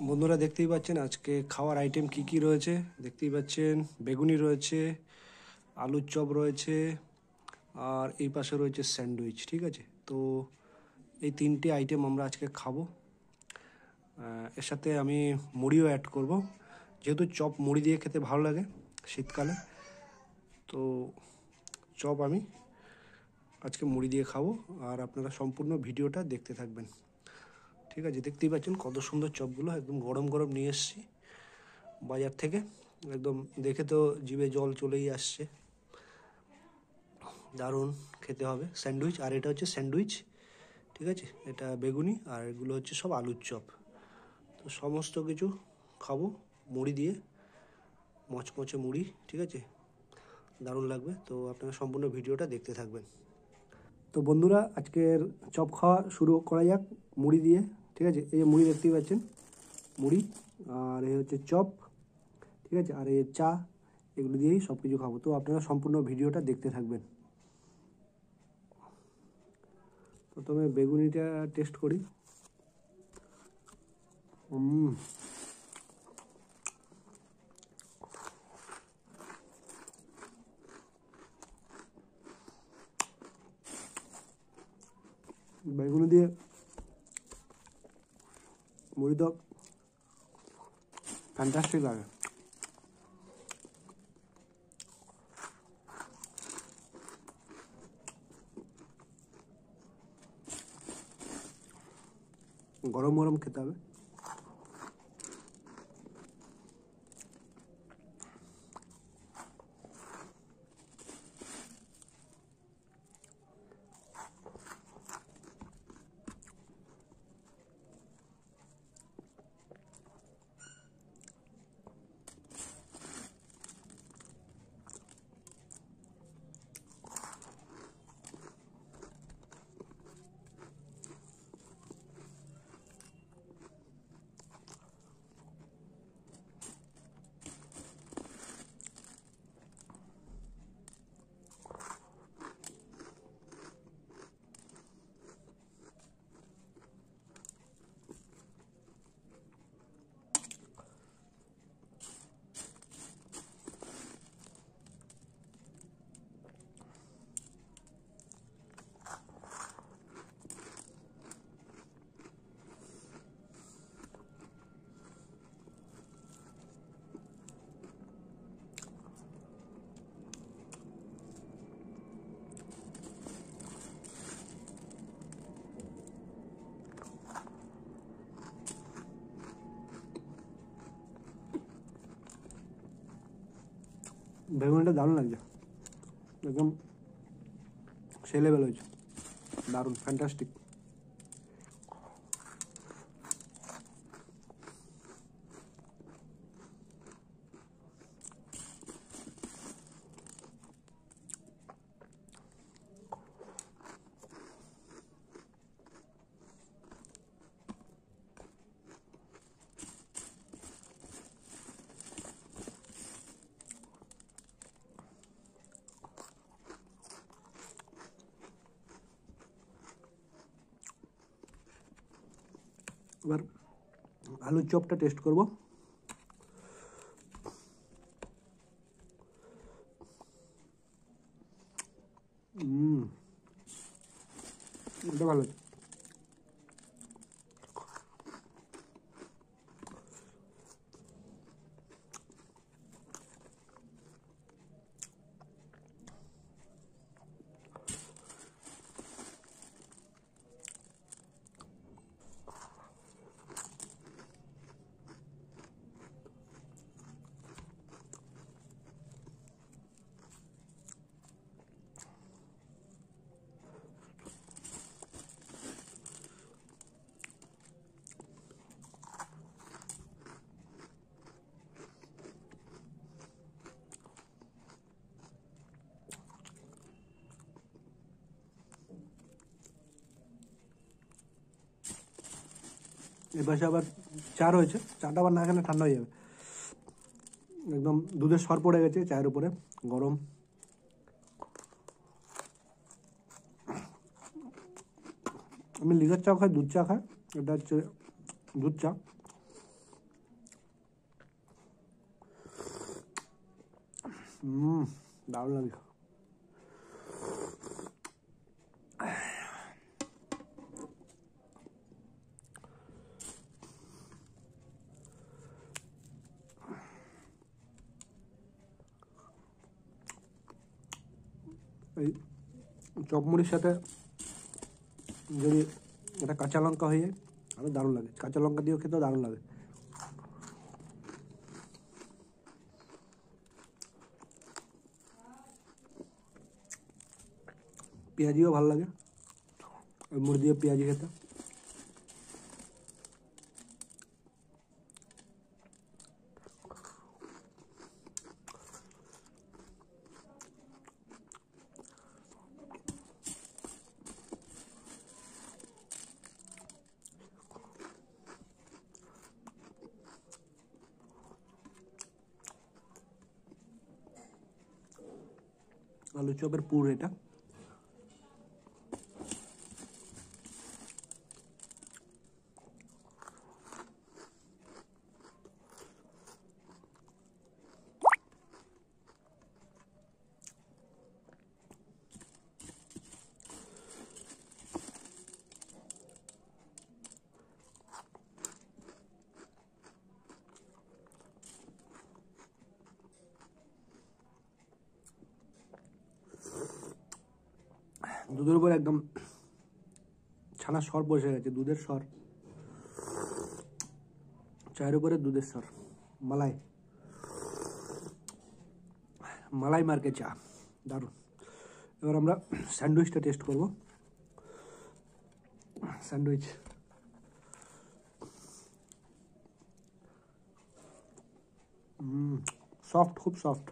বন্ধুরা দেখতেই পাচ্ছেন আজকে খাওয়ার আইটেম কি কি রয়েছে। দেখতেই পাচ্ছেন বেগুনি রয়েছে, আলুর চপ রয়েছে, আর এই পাশে রয়েছে স্যান্ডউইচ। ঠিক আছে, তো এই তিনটে আইটেম আমরা আজকে খাবো। এর সাথে আমি মুড়িও অ্যাড করব, যেহেতু চপ মুড়ি দিয়ে খেতে ভালো লাগে শীতকালে। তো চপ আমি আজকে মুড়ি দিয়ে খাবো, আর আপনারা সম্পূর্ণ ভিডিওটা দেখতে থাকবেন। ঠিক আছে, দেখতেই পাচ্ছেন কত সুন্দর চপগুলো, একদম গরম গরম নিয়ে এসেছি বাজার থেকে। একদম দেখে তো জিভে জল চলেই আসছে, দারুণ খেতে হবে। স্যান্ডউইচ, আর এটা হচ্ছে স্যান্ডউইচ। ঠিক আছে, এটা বেগুনি, আর এগুলো হচ্ছে সব আলুর চপ। তো সমস্ত কিছু খাবো মুড়ি দিয়ে, মচমচে মুড়ি। ঠিক আছে, দারুণ লাগবে। তো আপনারা সম্পূর্ণ ভিডিওটা দেখতে থাকবেন। তো বন্ধুরা আজকের চপ খাওয়া শুরু করা যাক মুড়ি দিয়ে। ঠিক আছে, এই যে মুড়ি দেখতেই পাচ্ছেন, মুড়ি, আর এই হচ্ছে চপ। ঠিক আছে, আর এই চা, এগুলো দিয়েই সব কিছু খাবো। তো আপনারা সম্পূর্ণ ভিডিওটা দেখতে থাকবেন। প্রথমে বেগুনিটা টেস্ট করি। বেগুনি দিয়ে মুড়ি তো ফ্যান্টাস্টিক লাগে। গরম গরম খেতে হবে। বেগুনিটা দারুণ লাগছে, একদম সেই লেভেল হয়েছে, দারুণ ফ্যান্টাস্টিক। এবার আলুর চপটা টেস্ট করব। এটা ভালো। এ পাশে আবার চা রয়েছে, চাটা আবার না খেলে ঠান্ডা হয়ে যাবে। একদম দুধের সর পড়ে গেছে চায়ের উপরে, গরম। আমি লিকার চা খাই, দুধ চা খাই, এটা হচ্ছে দুধ চা। দারুণ লাগে। এই চপ মুড়ির সাথে যদি এটা কাঁচা লঙ্কা হয়ে যায় আরও দারুণ লাগে, কাঁচা লঙ্কা দিয়েও খেতেও দারুণ লাগে। পেঁয়াজিও ভালো লাগে, ওই মুড়ি দিয়ে পেঁয়াজি খেতে। আলু চপের পুর এটা। দুধের উপর একদম ছানার স্বর বসে গেছে, দুধের স্বর, চায়ের উপরে দুধের স্বর, মালাই মালাই মার্কে চা, দারুণ। এবার আমরা স্যান্ডউইচটা টেস্ট করব। স্যান্ডউইচ সফট, খুব সফট।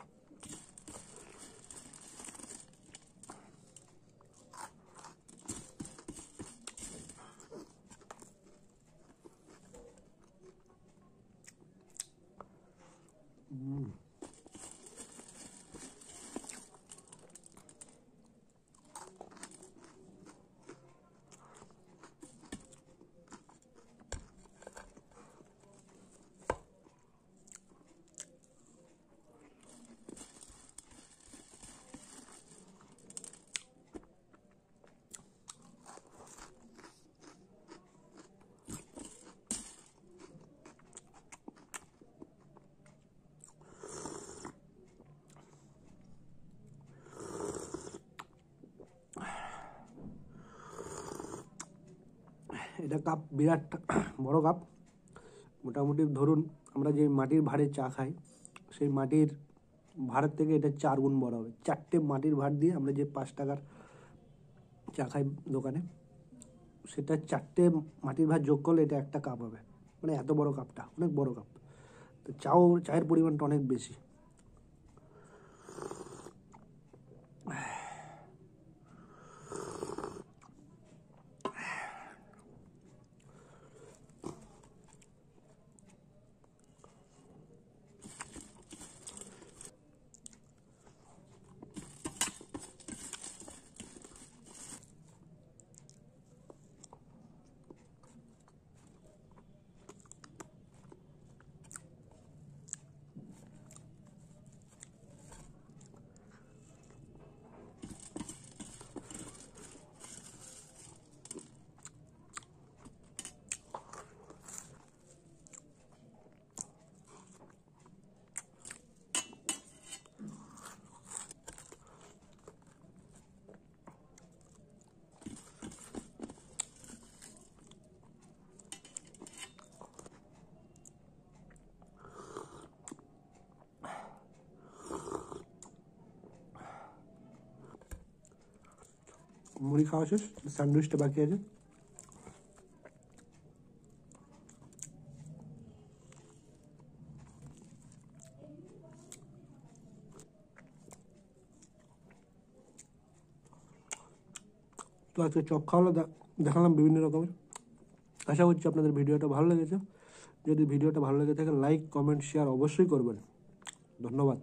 এটা কাপ বিরাট বড় কাপ, মোটামুটি ধরুন আমরা যে মাটির ভাঁড়ে চা খাই সেই মাটির ভাঁড়ের থেকে এটা 4 গুণ বড় হবে। 4টে মাটির ভাঁড় দিয়ে আমরা যে 5 টাকার চা খাই দোকানে, সেটা 4টে মাটির ভাঁড় যোগ করলে এটা একটা কাপ হবে। মানে এত বড় কাপটা, অনেক বড় কাপ। তো চায়ের পরিমাণটা অনেক বেশি। মুড়ি খাওয়া শেষ, স্যান্ডউইচটা বাকি আছে। তো আজকে চপ খাওয়ালো দেখালাম বিভিন্ন রকমের। আশা করছি আপনাদের ভিডিওটা ভালো লেগেছে। যদি ভিডিওটা ভালো লেগে থাকে লাইক, কমেন্ট, শেয়ার অবশ্যই করবেন। ধন্যবাদ।